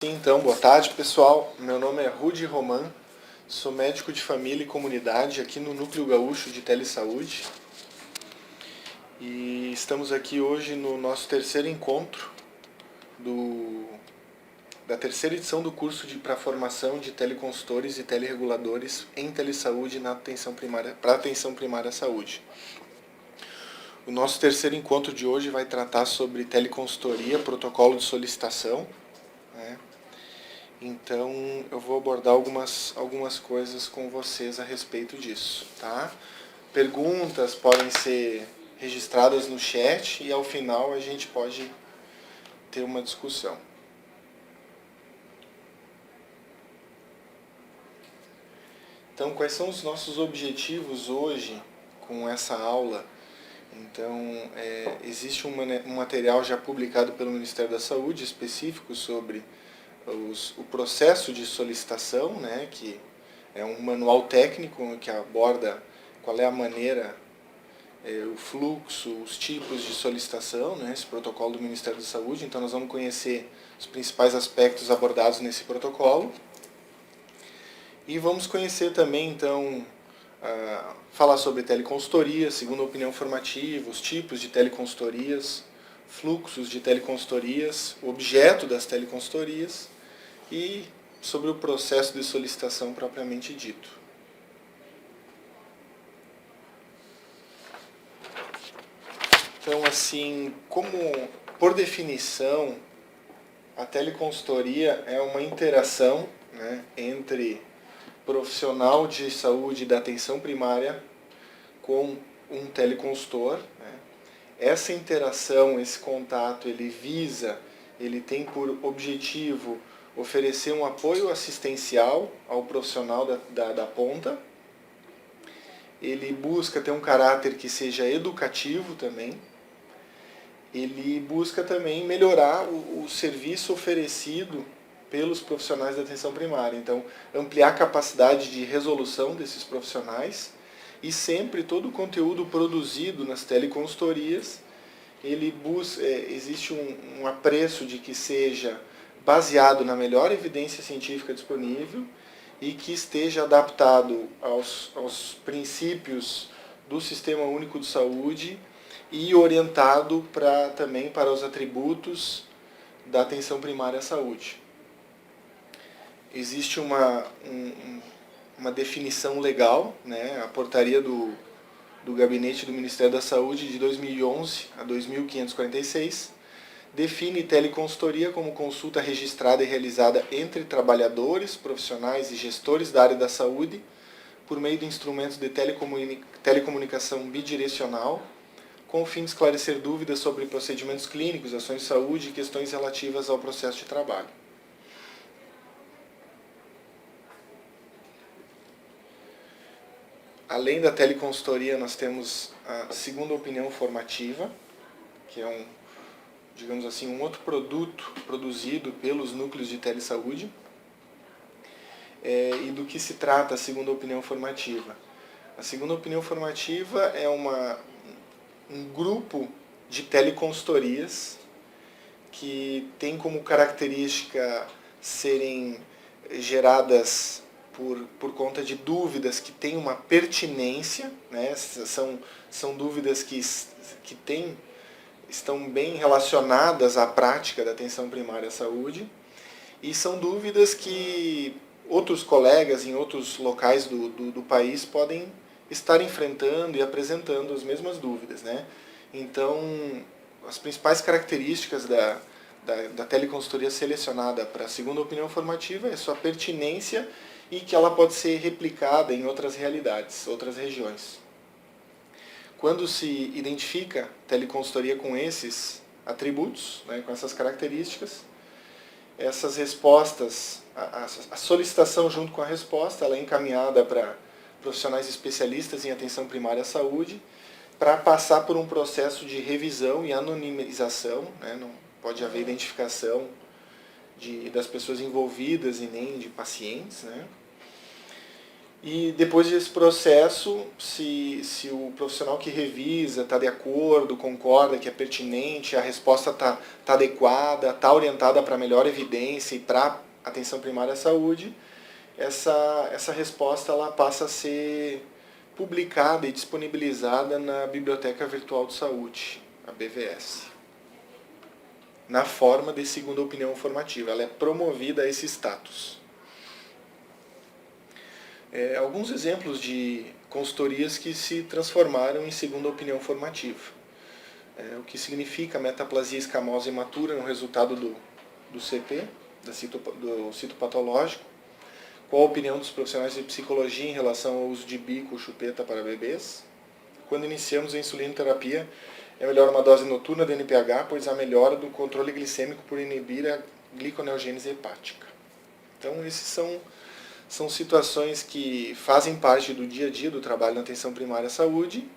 Então, boa tarde pessoal, meu nome é Rudy Roman, sou médico de família e comunidade aqui no Núcleo Gaúcho de Telesaúde e estamos aqui hoje no nosso terceiro encontro da terceira edição do curso para formação de teleconsultores e telereguladores em telesaúde para atenção primária à saúde. O nosso terceiro encontro de hoje vai tratar sobre teleconsultoria, protocolo de solicitação, né? Então, eu vou abordar algumas coisas com vocês a respeito disso, tá? Perguntas podem ser registradas no chat e ao final a gente pode ter uma discussão. Então, quais são os nossos objetivos hoje com essa aula? Então, existe um material já publicado pelo Ministério da Saúde específico sobre o processo de solicitação, né, que é um manual técnico que aborda qual é a maneira, o fluxo, os tipos de solicitação, né, esse protocolo do Ministério da Saúde. Então nós vamos conhecer os principais aspectos abordados nesse protocolo. E vamos conhecer também, então, falar sobre teleconsultoria, segunda opinião formativa, os tipos de teleconsultorias, fluxos de teleconsultorias, o objeto das teleconsultorias e sobre o processo de solicitação propriamente dito. Então, assim, por definição, a teleconsultoria é uma interação, né, entre profissional de saúde da atenção primária com um teleconsultor, né? Essa interação, esse contato, ele tem por objetivo oferecer um apoio assistencial ao profissional da ponta. Ele busca ter um caráter que seja educativo também. Ele busca também melhorar o serviço oferecido pelos profissionais da atenção primária. Então, ampliar a capacidade de resolução desses profissionais e sempre todo o conteúdo produzido nas teleconsultorias, existe um apreço de que seja baseado na melhor evidência científica disponível e que esteja adaptado aos princípios do Sistema Único de Saúde e orientado também para os atributos da atenção primária à saúde. Existe uma definição legal, né, a portaria do Gabinete do Ministério da Saúde de 2011 a 2546, define teleconsultoria como consulta registrada e realizada entre trabalhadores, profissionais e gestores da área da saúde por meio de instrumentos de telecomunicação bidirecional, com o fim de esclarecer dúvidas sobre procedimentos clínicos, ações de saúde e questões relativas ao processo de trabalho. Além da teleconsultoria, nós temos a segunda opinião formativa, que é digamos assim, um outro produto produzido pelos núcleos de telesaúde. E do que se trata a segunda opinião formativa? A segunda opinião formativa é um grupo de teleconsultorias que tem como característica serem geradas por conta de dúvidas que têm uma pertinência, né? São dúvidas que estão bem relacionadas à prática da atenção primária à saúde e são dúvidas que outros colegas em outros locais do país podem estar enfrentando e apresentando as mesmas dúvidas, né? Então, as principais características da teleconsultoria selecionada para a segunda opinião formativa é sua pertinência e que ela pode ser replicada em outras realidades, outras regiões. Quando se identifica teleconsultoria com esses atributos, né, com essas características, essas respostas, a solicitação junto com a resposta, ela é encaminhada para profissionais especialistas em atenção primária à saúde, para passar por um processo de revisão e anonimização, né, não pode haver identificação das pessoas envolvidas e nem de pacientes, né? E depois desse processo, se o profissional que revisa está de acordo, concorda que é pertinente, a resposta está adequada, está orientada para melhor evidência e para atenção primária à saúde, essa resposta ela passa a ser publicada e disponibilizada na Biblioteca Virtual de Saúde, a BVS, na forma de segunda opinião formativa. Ela é promovida a esse status. Alguns exemplos de consultorias que se transformaram em segunda opinião formativa. O que significa metaplasia escamosa imatura no resultado do CT, do citopatológico. Qual a opinião dos profissionais de psicologia em relação ao uso de bico ou chupeta para bebês? Quando iniciamos a insulinoterapia, é melhor uma dose noturna de NPH, pois há melhora do controle glicêmico por inibir a gliconeogênese hepática. Então, esses são situações que fazem parte do dia a dia do trabalho na atenção primária à saúde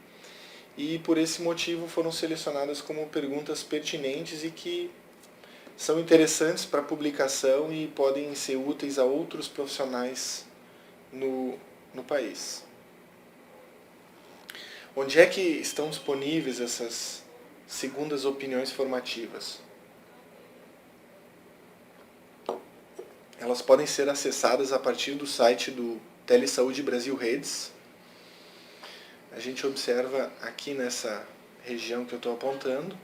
e, por esse motivo, foram selecionadas como perguntas pertinentes e que são interessantes para publicação e podem ser úteis a outros profissionais no país. Onde é que estão disponíveis essas segundas opiniões formativas? Elas podem ser acessadas a partir do site do Telesaúde Brasil Redes. A gente observa aqui nessa região que eu estou apontando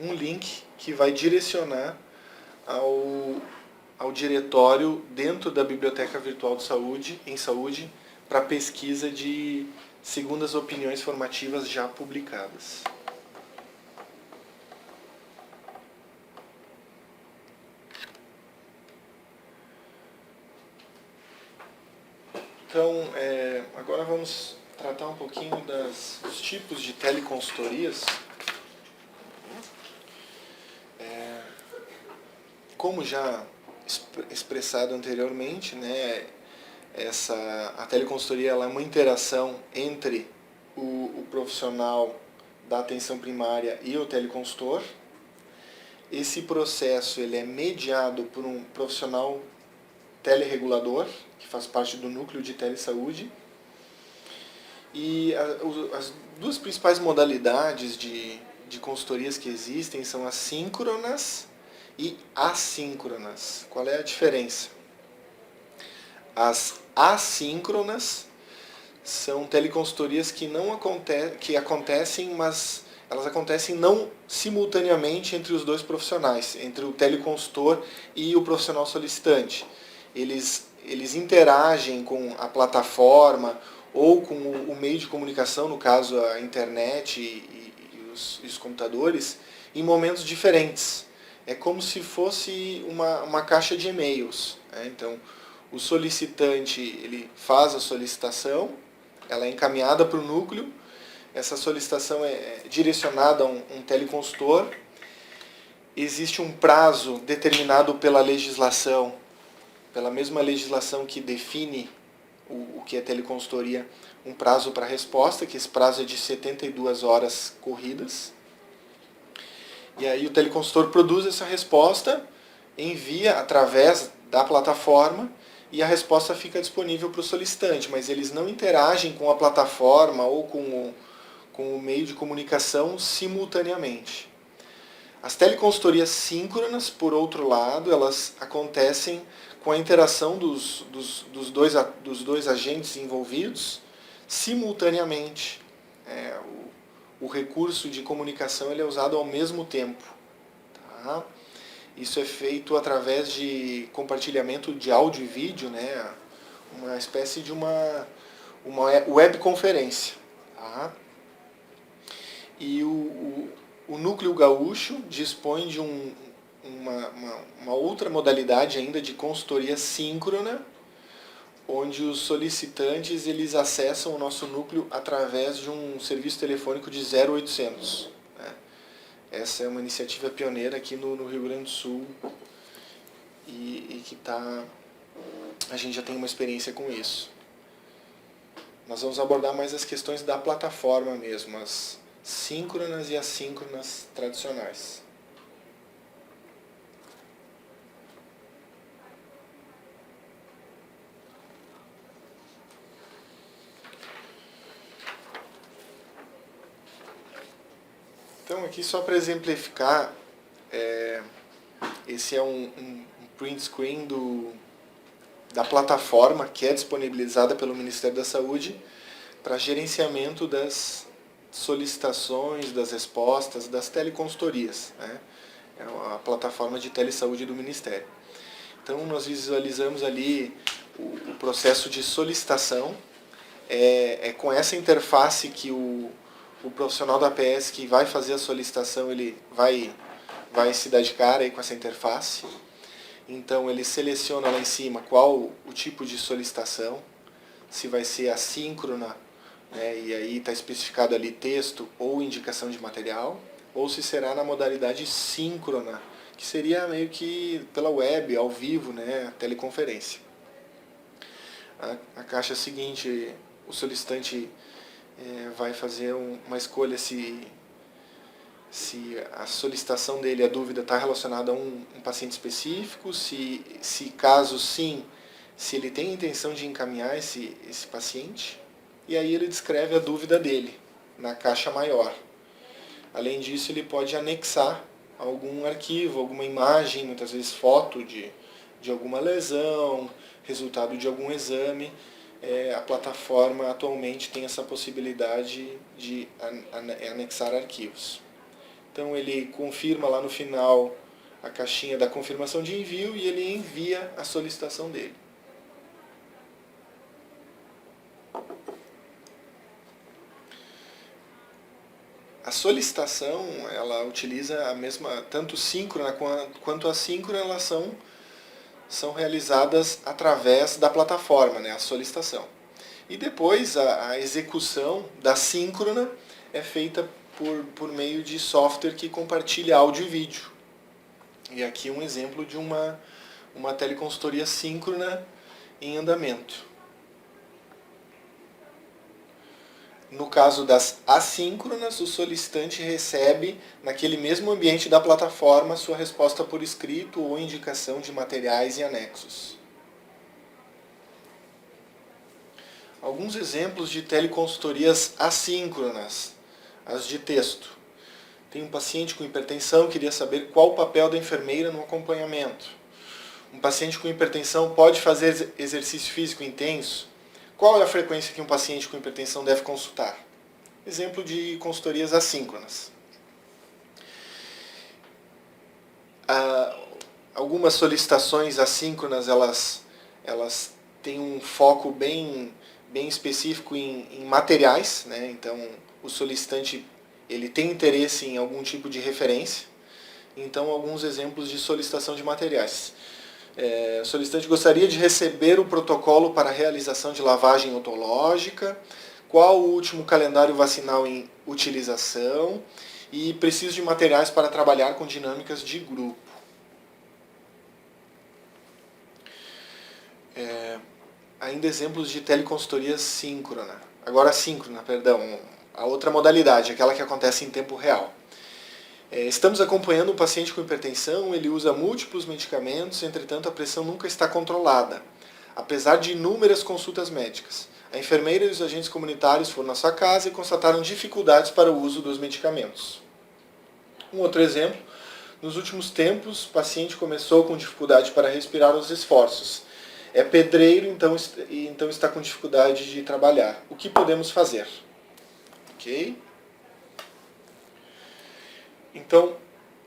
um link que vai direcionar ao diretório dentro da Biblioteca Virtual de Saúde, em Saúde, para pesquisa de segundas opiniões formativas já publicadas. Então, agora vamos tratar um pouquinho dos tipos de teleconsultorias. Como já expressado anteriormente, né, a teleconsultoria ela é uma interação entre o profissional da atenção primária e o teleconsultor. Esse processo ele é mediado por um profissional teleregulador, que faz parte do núcleo de telesaúde. E as duas principais modalidades de consultorias que existem são as síncronas e assíncronas. Qual é a diferença? As assíncronas são teleconsultorias que acontecem, mas elas acontecem não simultaneamente entre os dois profissionais, entre o teleconsultor e o profissional solicitante. Eles interagem com a plataforma ou com o meio de comunicação, no caso a internet e os computadores, em momentos diferentes. É como se fosse uma caixa de e-mails. Então, o solicitante ele faz a solicitação, ela é encaminhada para o núcleo, essa solicitação é direcionada a um teleconsultor, existe um prazo determinado pela legislação, pela mesma legislação que define o que é teleconsultoria, um prazo para resposta, que esse prazo é de 72 horas corridas. E aí o teleconsultor produz essa resposta, envia através da plataforma e a resposta fica disponível para o solicitante, mas eles não interagem com a plataforma ou com o meio de comunicação simultaneamente. As teleconsultorias síncronas, por outro lado, elas acontecem com a interação dos dois agentes envolvidos simultaneamente. O recurso de comunicação ele é usado ao mesmo tempo. Tá? Isso é feito através de compartilhamento de áudio e vídeo, né? Uma espécie de uma webconferência. Tá? E o Núcleo Gaúcho dispõe de uma outra modalidade ainda de consultoria síncrona, onde os solicitantes eles acessam o nosso núcleo através de um serviço telefônico de 0800. Né? Essa é uma iniciativa pioneira aqui no Rio Grande do Sul e que a gente já tem uma experiência com isso. Nós vamos abordar mais as questões da plataforma mesmo, as síncronas e assíncronas tradicionais. Então, aqui só para exemplificar, esse é um print screen da plataforma que é disponibilizada pelo Ministério da Saúde para gerenciamento das solicitações, das respostas, das teleconsultorias, né? É a plataforma de telesaúde do Ministério. Então, nós visualizamos ali o processo de solicitação. É com essa interface que o profissional da APS que vai fazer a solicitação, ele vai se dar de cara aí com essa interface. Então, ele seleciona lá em cima qual o tipo de solicitação, se vai ser assíncrona, né, e aí está especificado ali texto ou indicação de material, ou se será na modalidade síncrona, que seria meio que pela web, ao vivo, né, teleconferência. A caixa seguinte, o solicitante vai fazer uma escolha se a solicitação dele, a dúvida está relacionada a um paciente específico, se caso sim, se ele tem a intenção de encaminhar esse paciente, e aí ele descreve a dúvida dele na caixa maior. Além disso, ele pode anexar algum arquivo, alguma imagem, muitas vezes foto de alguma lesão, resultado de algum exame. A plataforma atualmente tem essa possibilidade de anexar arquivos. Então ele confirma lá no final a caixinha da confirmação de envio e ele envia a solicitação dele. A solicitação, ela utiliza a mesma, tanto síncrona quanto assíncrona, elas são realizadas através da plataforma, né, a solicitação. E depois a execução da síncrona é feita por meio de software que compartilha áudio e vídeo. E aqui um exemplo de uma teleconsultoria síncrona em andamento. No caso das assíncronas, o solicitante recebe, naquele mesmo ambiente da plataforma, sua resposta por escrito ou indicação de materiais e anexos. Alguns exemplos de teleconsultorias assíncronas, as de texto. Tem um paciente com hipertensão, queria saber qual o papel da enfermeira no acompanhamento. Um paciente com hipertensão pode fazer exercício físico intenso? Qual é a frequência que um paciente com hipertensão deve consultar? Exemplo de consultorias assíncronas. Algumas solicitações assíncronas, elas têm um foco bem específico em materiais, né? Então, o solicitante ele tem interesse em algum tipo de referência. Então, alguns exemplos de solicitação de materiais. O solicitante gostaria de receber o protocolo para a realização de lavagem otológica, qual o último calendário vacinal em utilização e preciso de materiais para trabalhar com dinâmicas de grupo. Ainda exemplos de teleconsultoria síncrona. Agora síncrona, perdão, a outra modalidade, aquela que acontece em tempo real. Estamos acompanhando um paciente com hipertensão, ele usa múltiplos medicamentos, entretanto a pressão nunca está controlada, apesar de inúmeras consultas médicas. A enfermeira e os agentes comunitários foram na sua casa e constataram dificuldades para o uso dos medicamentos. Um outro exemplo, nos últimos tempos, o paciente começou com dificuldade para respirar aos esforços. É pedreiro, então está com dificuldade de trabalhar. O que podemos fazer? Ok? Então,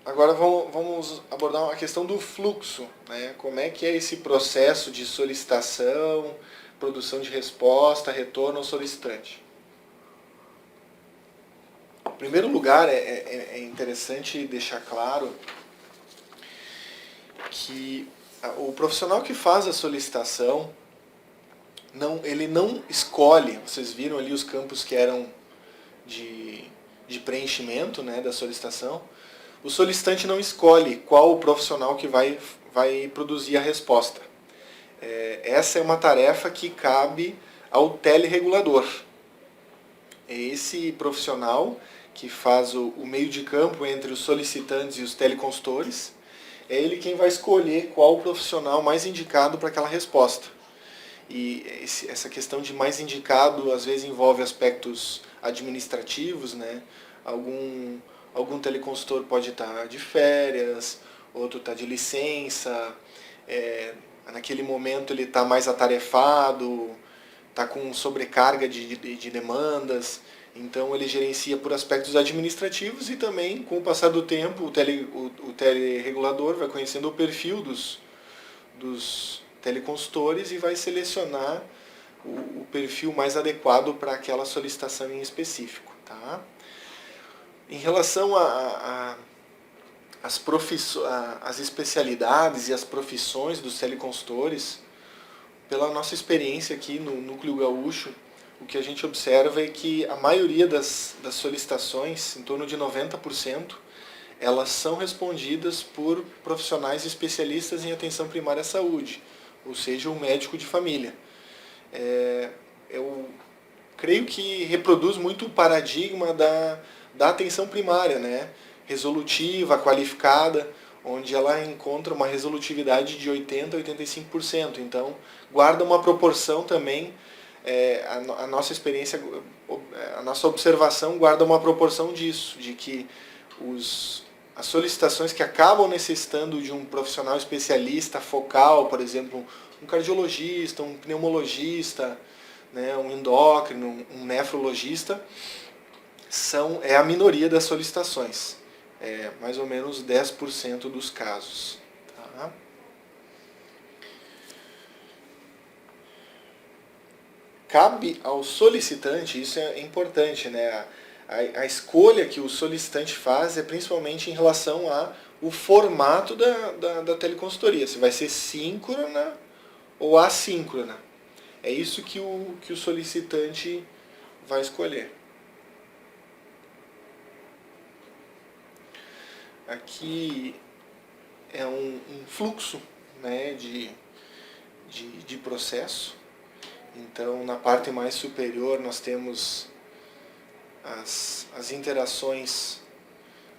agora vamos abordar a questão do fluxo, né? Como é que é esse processo de solicitação, produção de resposta, retorno ao solicitante. Em primeiro lugar, é interessante deixar claro que o profissional que faz a solicitação, ele não escolhe, vocês viram ali os campos que eram de preenchimento, né, da solicitação. O solicitante não escolhe qual o profissional que vai produzir a resposta. Essa é uma tarefa que cabe ao teleregulador. É esse profissional que faz o meio de campo entre os solicitantes e os teleconsultores. É ele quem vai escolher qual o profissional mais indicado para aquela resposta. E essa questão de mais indicado às vezes envolve aspectos administrativos, né? algum teleconsultor pode estar de férias, outro está de licença, naquele momento ele está mais atarefado, está com sobrecarga de demandas, então ele gerencia por aspectos administrativos e também, com o passar do tempo, o teleregulador vai conhecendo o perfil dos teleconsultores e vai selecionar o perfil mais adequado para aquela solicitação em específico. Tá? Em relação às especialidades e as profissões dos teleconsultores, pela nossa experiência aqui no Núcleo Gaúcho, o que a gente observa é que a maioria das solicitações, em torno de 90%, elas são respondidas por profissionais especialistas em atenção primária à saúde, ou seja, um médico de família. Eu creio que reproduz muito o paradigma da atenção primária, né? Resolutiva, qualificada, onde ela encontra uma resolutividade de 80% a 85%. Então, guarda uma proporção também, a nossa experiência, a nossa observação guarda uma proporção disso, de que as solicitações que acabam necessitando de um profissional especialista focal, por exemplo, um cardiologista, um pneumologista, né, um endócrino, um nefrologista, é a minoria das solicitações. Mais ou menos 10% dos casos. Tá? Cabe ao solicitante, isso é importante, né? A escolha que o solicitante faz é principalmente em relação ao formato da teleconsultoria, se vai ser síncrona ou assíncrona. É isso que o solicitante vai escolher. Aqui é um fluxo, né, de processo. Então, na parte mais superior nós temos as interações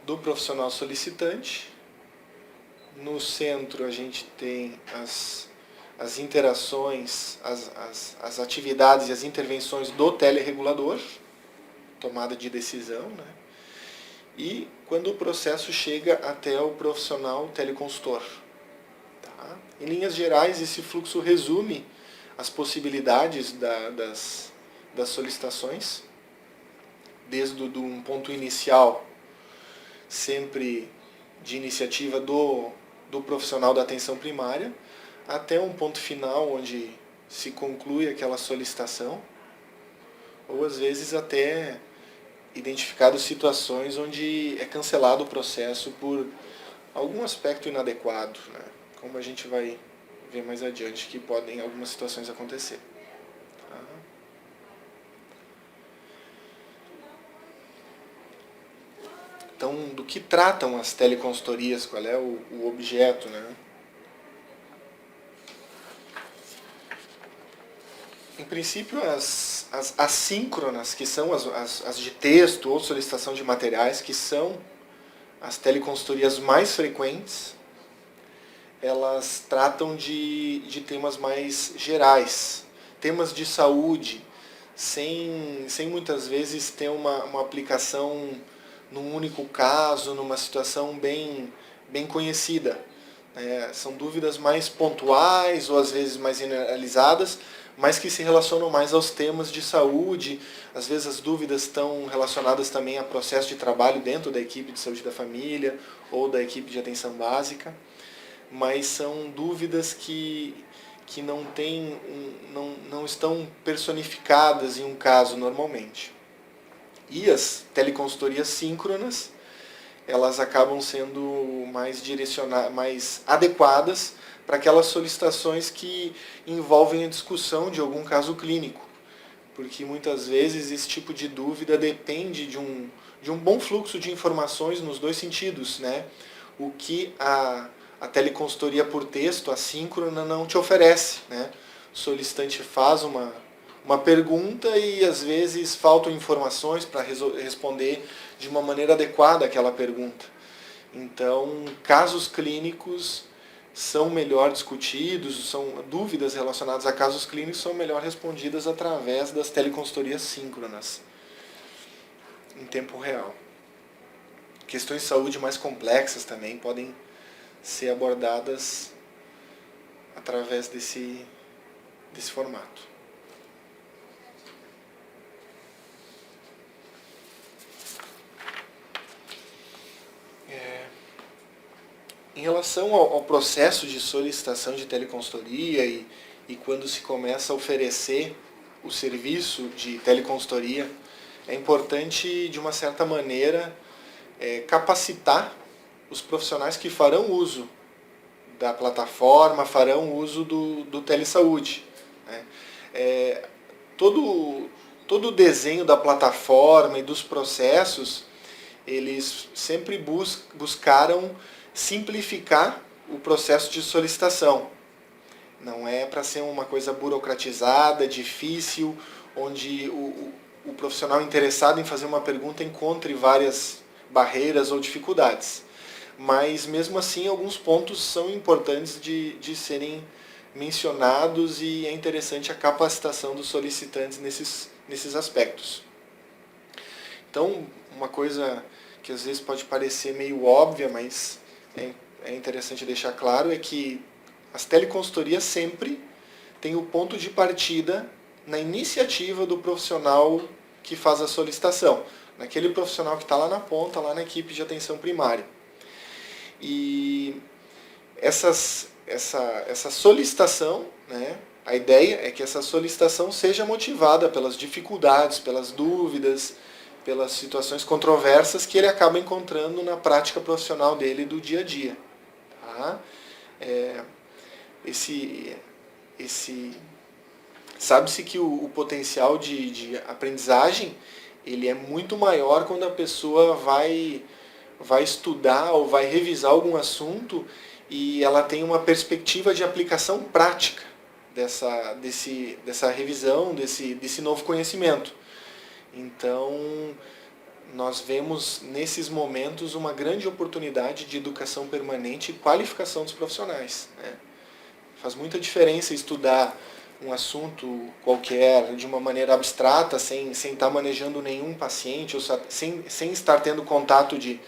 do profissional solicitante. No centro a gente tem as interações, as atividades e as intervenções do teleregulador, tomada de decisão, né? E quando o processo chega até o profissional teleconsultor. Tá? Em linhas gerais, esse fluxo resume as possibilidades das solicitações, desde um ponto inicial, sempre de iniciativa do profissional da atenção primária, até um ponto final onde se conclui aquela solicitação, ou às vezes até identificado situações onde é cancelado o processo por algum aspecto inadequado, né? Como a gente vai ver mais adiante que podem algumas situações acontecer. Tá? Então, do que tratam as teleconsultorias? Qual é o objeto, né? Em princípio, as assíncronas, que são as de texto ou solicitação de materiais, que são as teleconsultorias mais frequentes, elas tratam de temas mais gerais, temas de saúde, sem muitas vezes ter uma aplicação num único caso, numa situação bem conhecida. São dúvidas mais pontuais ou às vezes mais generalizadas, mas que se relacionam mais aos temas de saúde. Às vezes as dúvidas estão relacionadas também a processo de trabalho dentro da equipe de saúde da família ou da equipe de atenção básica, mas são dúvidas que não estão personificadas em um caso normalmente. E as teleconsultorias síncronas, elas acabam sendo mais adequadas para aquelas solicitações que envolvem a discussão de algum caso clínico, porque muitas vezes esse tipo de dúvida depende de um bom fluxo de informações nos dois sentidos, né? O que a teleconsultoria por texto, assíncrona, não te oferece, né? O solicitante faz uma pergunta e às vezes faltam informações para responder de uma maneira adequada àquela pergunta. Então, casos clínicos são melhor discutidos, dúvidas relacionadas a casos clínicos são melhor respondidas através das teleconsultorias síncronas, em tempo real. questões de saúde mais complexas também podem ser abordadas através desse formato. Em relação ao processo de solicitação de teleconsultoria e quando se começa a oferecer o serviço de teleconsultoria, é importante, de uma certa maneira, capacitar os profissionais que farão uso da plataforma, farão uso do telesaúde, né? Todo o desenho da plataforma e dos processos, eles sempre buscaram simplificar o processo de solicitação. Não é para ser uma coisa burocratizada, difícil, onde o profissional interessado em fazer uma pergunta encontre várias barreiras ou dificuldades. Mas, mesmo assim, alguns pontos são importantes de serem mencionados e é interessante a capacitação dos solicitantes nesses aspectos. Então, uma coisa que às vezes pode parecer meio óbvia, mas é interessante deixar claro, é que as teleconsultorias sempre têm o ponto de partida na iniciativa do profissional que faz a solicitação, naquele profissional que está lá na ponta, lá na equipe de atenção primária. E essa solicitação, né, a ideia é que essa solicitação seja motivada pelas dificuldades, pelas dúvidas, pelas situações controversas que ele acaba encontrando na prática profissional dele do dia a dia. Tá? Sabe-se que o potencial de aprendizagem ele é muito maior quando a pessoa vai estudar ou vai revisar algum assunto e ela tem uma perspectiva de aplicação prática dessa revisão, desse novo conhecimento. Então, nós vemos nesses momentos uma grande oportunidade de educação permanente e qualificação dos profissionais, né? Faz muita diferença estudar um assunto qualquer de uma maneira abstrata, sem estar manejando nenhum paciente, ou sem estar tendo contato de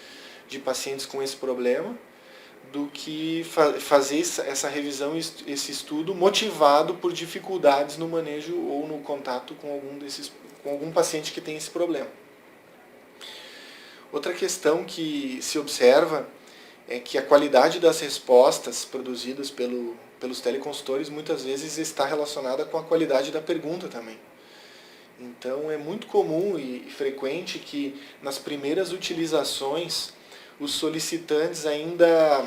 pacientes com esse problema, do que fazer essa revisão, esse estudo motivado por dificuldades no manejo ou no contato com algum paciente que tem esse problema. Outra questão que se observa é que a qualidade das respostas produzidas pelos teleconsultores muitas vezes está relacionada com a qualidade da pergunta também. Então é muito comum e frequente que nas primeiras utilizações os solicitantes ainda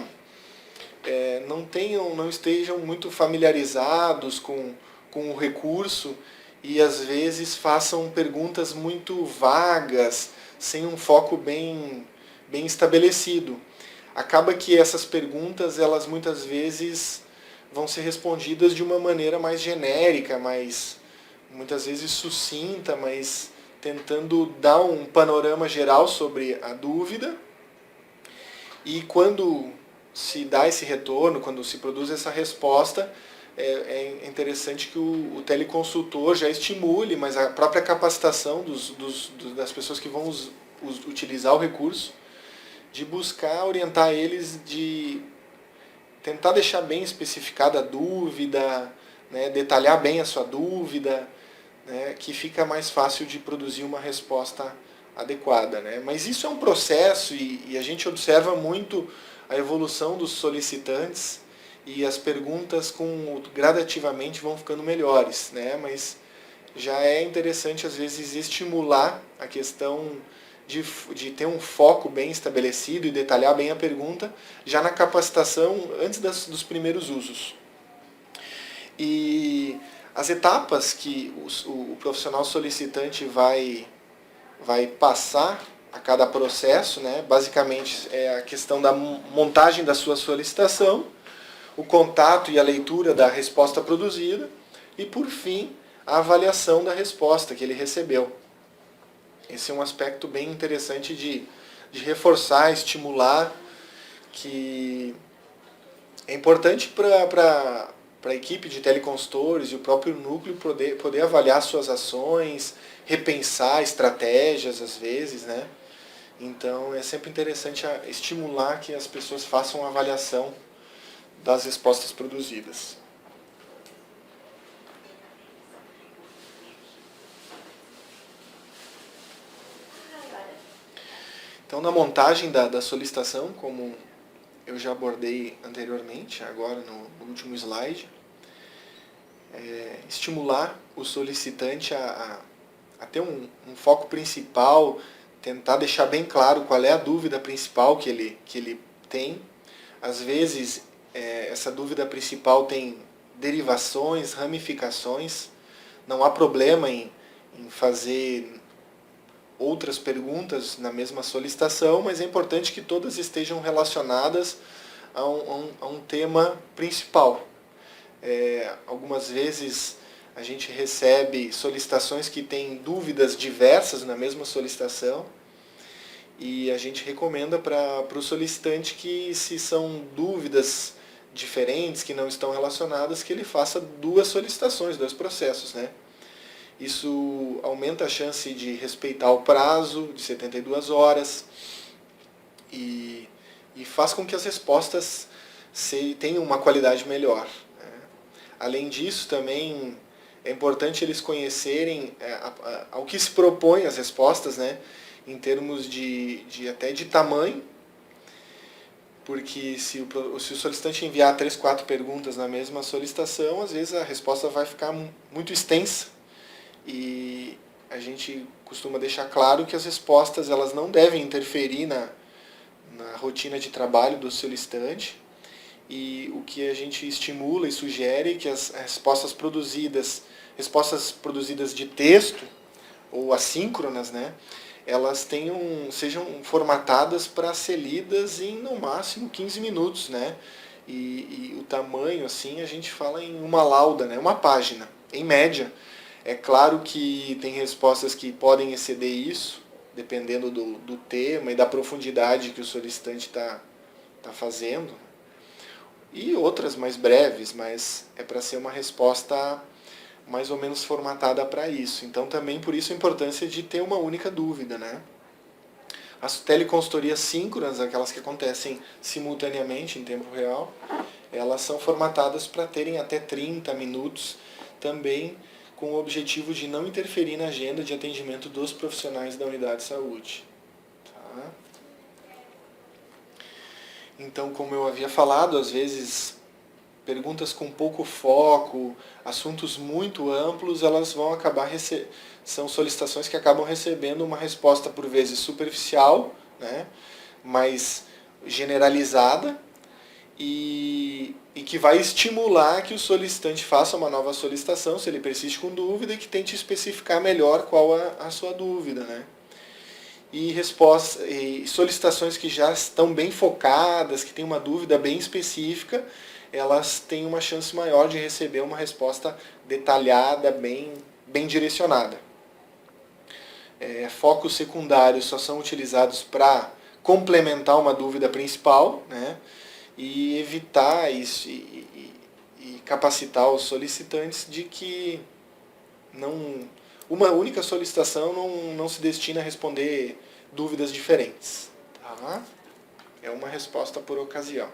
não estejam muito familiarizados com o recurso e às vezes façam perguntas muito vagas, sem um foco bem estabelecido. Acaba que essas perguntas, elas muitas vezes vão ser respondidas de uma maneira mais genérica, muitas vezes sucinta, mas tentando dar um panorama geral sobre a dúvida. E quando se dá esse retorno, quando se produz essa resposta, é interessante que o teleconsultor já estimule, mas a própria capacitação das pessoas que vão utilizar o recurso, de buscar orientar eles, de tentar deixar bem especificada a dúvida, né, detalhar bem a sua dúvida, né, que fica mais fácil de produzir uma resposta adequada, né? Mas isso é um processo e a gente observa muito a evolução dos solicitantes e as perguntas gradativamente vão ficando melhores, né? Mas já é interessante às vezes estimular a questão de ter um foco bem estabelecido e detalhar bem a pergunta já na capacitação antes dos primeiros usos. E as etapas que o profissional solicitante vai passar a cada processo, né? Basicamente é a questão da montagem da sua solicitação, o contato e a leitura da resposta produzida e, por fim, a avaliação da resposta que ele recebeu. Esse é um aspecto bem interessante de reforçar, estimular, que é importante para a equipe de teleconsultores e o próprio núcleo poder avaliar suas ações, repensar estratégias às vezes, né? Então é sempre interessante estimular que as pessoas façam uma avaliação das respostas produzidas. Então, na montagem da solicitação, como eu já abordei anteriormente, agora no último slide, estimular o solicitante a ter um foco principal, tentar deixar bem claro qual é a dúvida principal que ele tem. Às vezes, essa dúvida principal tem derivações, ramificações, não há problema em fazer outras perguntas na mesma solicitação, mas é importante que todas estejam relacionadas a um tema principal. Algumas vezes a gente recebe solicitações que têm dúvidas diversas na mesma solicitação e a gente recomenda para o solicitante que, se são dúvidas diferentes, que não estão relacionadas, que ele faça 2 solicitações, 2 processos, né? Isso aumenta a chance de respeitar o prazo de 72 horas e faz com que as respostas tenham uma qualidade melhor. Além disso, também é importante eles conhecerem ao que se propõe as respostas, né, em termos até de tamanho, porque se o solicitante enviar 3, 4 perguntas na mesma solicitação, às vezes a resposta vai ficar muito extensa. E a gente costuma deixar claro que as respostas elas não devem interferir na rotina de trabalho do solicitante, e o que a gente estimula e sugere é que as respostas produzidas de texto ou assíncronas, né, elas sejam formatadas para ser lidas em no máximo 15 minutos, né? E o tamanho, assim, a gente fala em uma lauda, né, uma página, em média. É claro que tem respostas que podem exceder isso, dependendo do tema e da profundidade que o solicitante está fazendo. E outras mais breves, mas é para ser uma resposta mais ou menos formatada para isso. Então também por isso a importância de ter uma única dúvida, né? As teleconsultorias síncronas, aquelas que acontecem simultaneamente em tempo real, elas são formatadas para terem até 30 minutos, também com o objetivo de não interferir na agenda de atendimento dos profissionais da unidade de saúde. Tá? Então, como eu havia falado, às vezes perguntas com pouco foco, assuntos muito amplos, elas vão acabar são solicitações que acabam recebendo uma resposta por vezes superficial, né, mais generalizada, e que vai estimular que o solicitante faça uma nova solicitação, se ele persiste com dúvida, e que tente especificar melhor qual a sua dúvida, né? E solicitações que já estão bem focadas, que têm uma dúvida bem específica, elas têm uma chance maior de receber uma resposta detalhada, bem direcionada. Focos secundários só são utilizados para complementar uma dúvida principal, né? E evitar isso e capacitar os solicitantes de que uma única solicitação não se destina a responder dúvidas diferentes. Tá? É uma resposta por ocasião.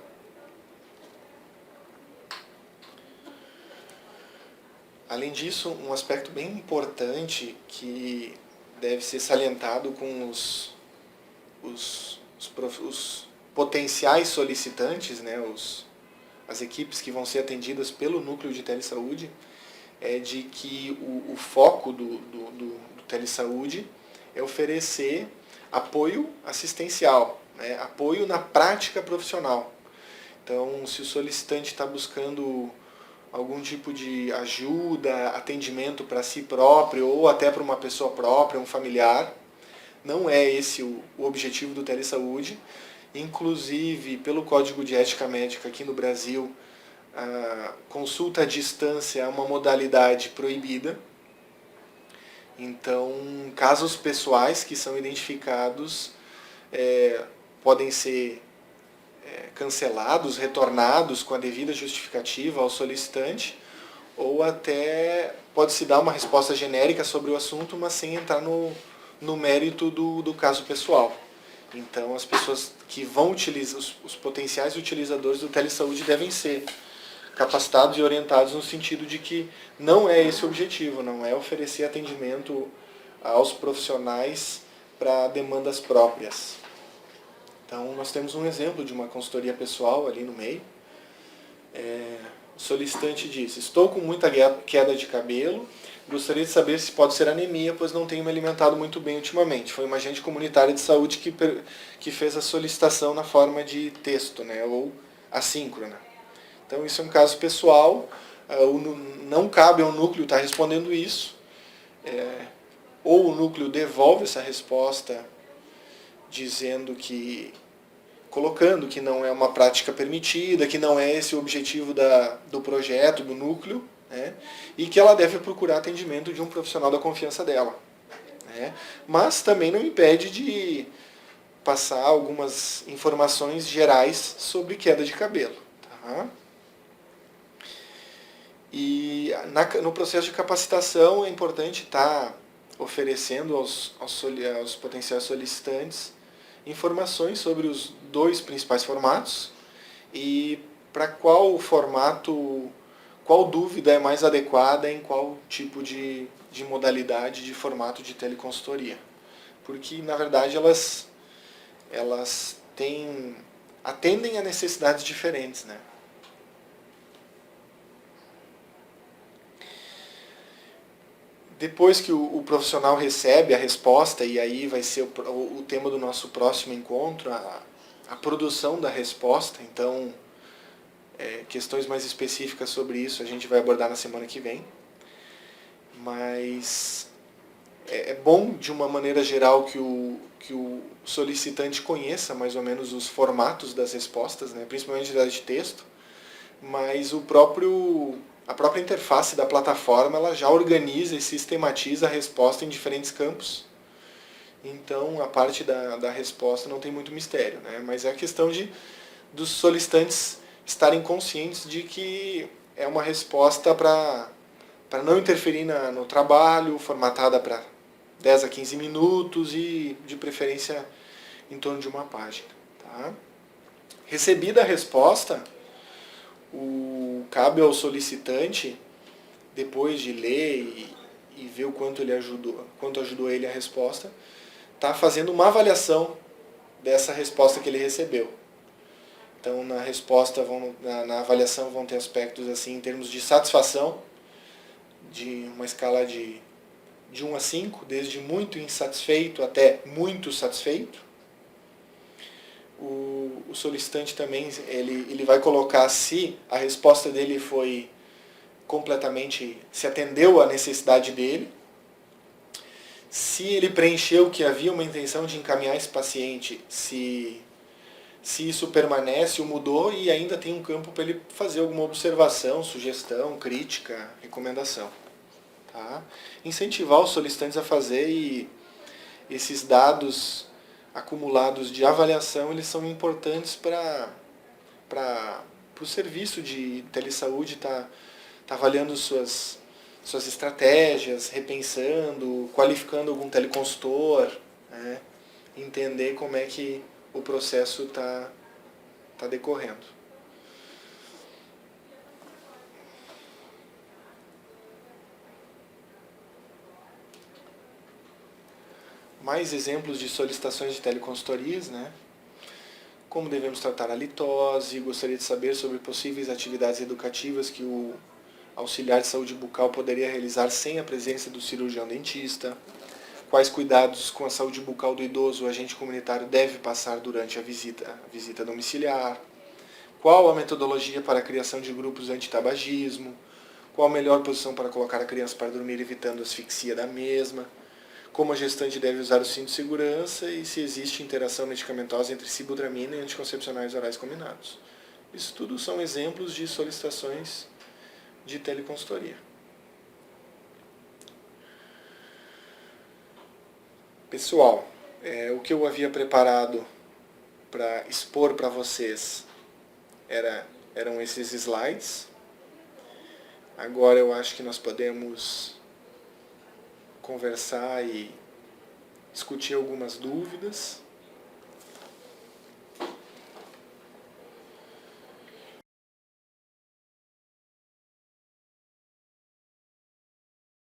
Além disso, um aspecto bem importante que deve ser salientado com os potenciais solicitantes, né, as equipes que vão ser atendidas pelo núcleo de telesaúde, é de que o foco do telesaúde é oferecer apoio assistencial, né, apoio na prática profissional. Então, se o solicitante está buscando algum tipo de ajuda, atendimento para si próprio ou até para uma pessoa própria, um familiar, não é esse o objetivo do telesaúde. Inclusive, pelo Código de Ética Médica aqui no Brasil, a consulta à distância é uma modalidade proibida. Então, casos pessoais que são identificados podem ser cancelados, retornados com a devida justificativa ao solicitante, ou até pode-se dar uma resposta genérica sobre o assunto, mas sem entrar no mérito do caso pessoal. Então as pessoas que vão utilizar, os potenciais utilizadores do telesaúde devem ser capacitados e orientados no sentido de que não é esse o objetivo, não é oferecer atendimento aos profissionais para demandas próprias. Então nós temos um exemplo de uma consultoria pessoal ali no meio. O solicitante diz: estou com muita queda de cabelo, gostaria de saber se pode ser anemia, pois não tenho me alimentado muito bem ultimamente. Foi uma agente comunitária de saúde que fez a solicitação na forma de texto, né, ou assíncrona. Então isso é um caso pessoal, não cabe ao núcleo estar respondendo isso, ou o núcleo devolve essa resposta dizendo que, colocando que não é uma prática permitida, que não é esse o objetivo do projeto, do núcleo, né, e que ela deve procurar atendimento de um profissional da confiança dela. Né, mas também não impede de passar algumas informações gerais sobre queda de cabelo. Tá? E no processo de capacitação é importante estar oferecendo aos potenciais solicitantes informações sobre os dois principais formatos e para qual formato, qual dúvida é mais adequada em qual tipo de modalidade de formato de teleconsultoria. Porque, na verdade, elas atendem a necessidades diferentes, né? Depois que o profissional recebe a resposta, e aí vai ser o tema do nosso próximo encontro, a produção da resposta, então questões mais específicas sobre isso a gente vai abordar na semana que vem. Mas é bom, de uma maneira geral, que o solicitante conheça mais ou menos os formatos das respostas, né, principalmente das de texto, mas a própria interface da plataforma ela já organiza e sistematiza a resposta em diferentes campos. Então a parte da resposta não tem muito mistério, né? Mas é a questão dos solicitantes estarem conscientes de que é uma resposta para não interferir no trabalho, formatada para 10 a 15 minutos e de preferência em torno de uma página. Tá? Recebida a resposta, cabe ao solicitante, depois de ler e ver o quanto ajudou ele a resposta, tá fazendo uma avaliação dessa resposta que ele recebeu. Então na resposta, na avaliação vão ter aspectos assim em termos de satisfação, de uma escala de 1 a 5, desde muito insatisfeito até muito satisfeito. O solicitante também ele vai colocar se a resposta dele foi completamente, se atendeu à necessidade dele, se ele preencheu que havia uma intenção de encaminhar esse paciente, se isso permanece ou mudou, e ainda tem um campo para ele fazer alguma observação, sugestão, crítica, recomendação. Tá? Incentivar os solicitantes a fazer, e esses dados acumulados de avaliação eles são importantes para o serviço de telesaúde estar avaliando suas estratégias, repensando, qualificando algum teleconsultor, né? Entender como é que o processo está decorrendo. Mais exemplos de solicitações de teleconsultorias, né? Como devemos tratar a litose, gostaria de saber sobre possíveis atividades educativas que o auxiliar de saúde bucal poderia realizar sem a presença do cirurgião dentista, quais cuidados com a saúde bucal do idoso o agente comunitário deve passar durante a visita domiciliar, qual a metodologia para a criação de grupos antitabagismo, qual a melhor posição para colocar a criança para dormir evitando a asfixia da mesma, como a gestante deve usar o cinto de segurança e se existe interação medicamentosa entre sibutramina e anticoncepcionais orais combinados. Isso tudo são exemplos de solicitações de teleconsultoria. Pessoal, o que eu havia preparado para expor para vocês eram esses slides. Agora eu acho que nós podemos conversar e discutir algumas dúvidas.